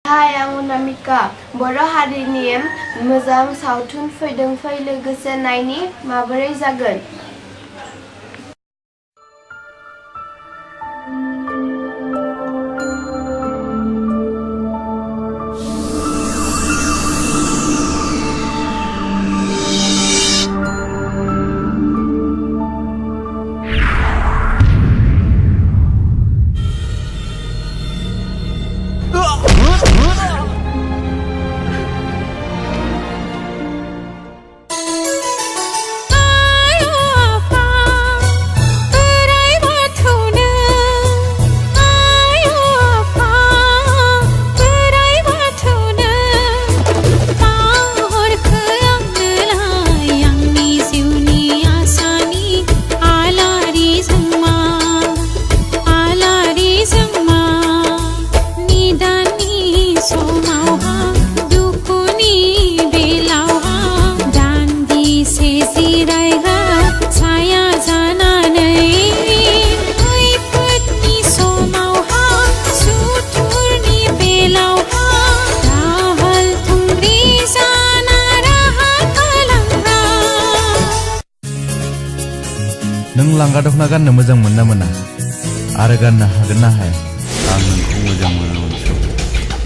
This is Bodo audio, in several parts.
हाय आं अनामिका बर' हारिनि मोजां सावथुन फैदों फै लोगोसे नायनि माबोरै जागोन। नों लांगा दखना गाननो मोजां मोनना मोना आरो गाननो हागोन ना हाया? आं नोंखौ मोजां मोनो अनसु।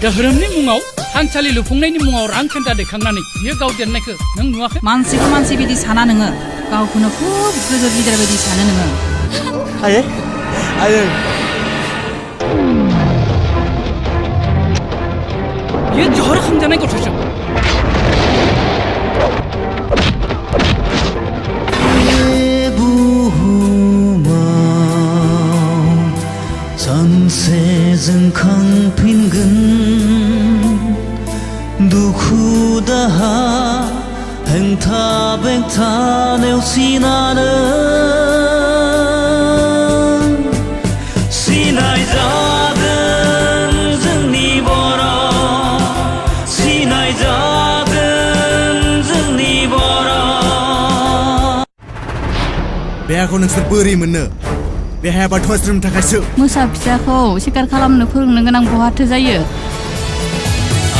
धोरोमनि मुङाव थानसालि लुफुंनायनि मुङाव रां खेन्दा दैखांनानै बियो गाव देरनायखौ नों नुवाखै? मानसिखौ मानसि बिदि साना नोङो, गावखौनो खुब गोजौ गिदिर बायदि सानो नोङो। आयै आयै बियो जहर खामजानाय गथ'सो। सानसेजों खांफिनगोन दुखु दाहा हेंथा बेंथा नेवसिनानै सिनाय जागोन जोंनि बर' सिनाय जागोन जोंनि बर'। बेहाखौ नोंसोर बोरै मोननो? बेहाया बाथौ आश्रमनि थाखायसो। मोसा फिसाखौ सिखार खालामनो फोरोंनो गोनां बहाथो जायो?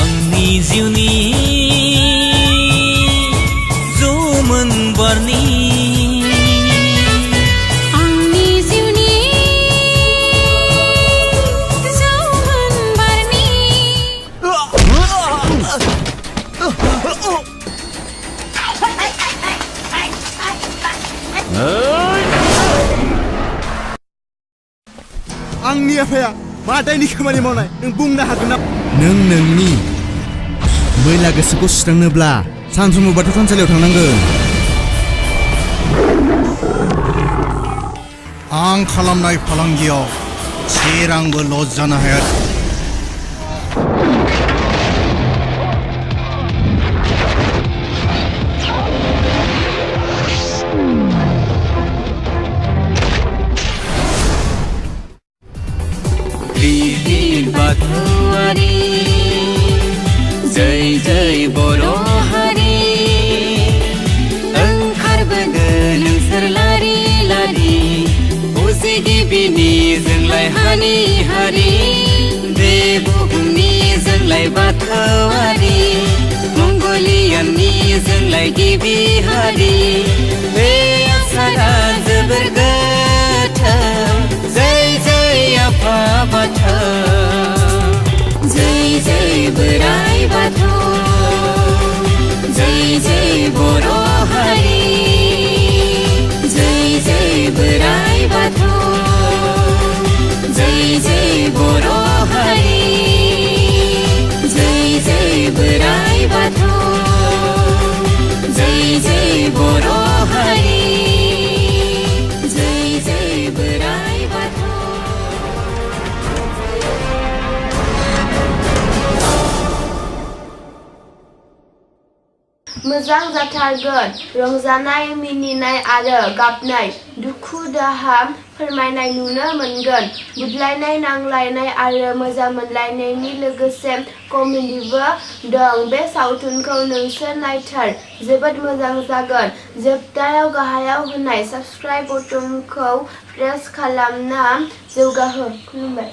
आंनि जिउनि जौमोन बारनि आंनि जिउनि जौमोन बारनि आंनि आफाया मा दायनि खामानि मावनाय नों बुंनो हागोन ना? नों नोंनि मैला गोसोखौ सुस्रांनोब्ला सानफ्रोमबो बाथौ थानसालियाव थांनांगोन। आं खालामनाय फालांगियाव से रांबो लस जानो हाया। बाथौआरि जय जय बर' हारि ओंखारबोदों नोंसोर लारि लारि उजिगिबिनि जोंलाय हानि हारि बे बुहुमनि जोंलाय बाथौआरि मंगलियाननि जोंलाय गिबि हारि बे आसारा जोबोर गोथौ जय जय आफा बाथौ जय जय बोराइ बाथौ जय जय बर' हारि जय जय बोराइ बाथौ जय जय बर' हारि जय जय बोराइ बाथौ जय जय बर' हारि जय जय बोराइ बाथौ। मोजां जाथारगोन रंजानाय मिनिनाय आरो गाबनाय दुखु दाहा फोरमायनाय नुनो मोनगोन बुदलायनाय नांलायनाय आरो मोजां मोनलायनायनि लोगोसे कमेडिबो दं। बे सावथुनखौ नोंसोर नायथार जोबोद मोजां जागोन। जोबनायाव गाहायाव होनाय साबस्क्राइब बटनखौ प्रेस खालामना जौगाहो। खुलुमबाय।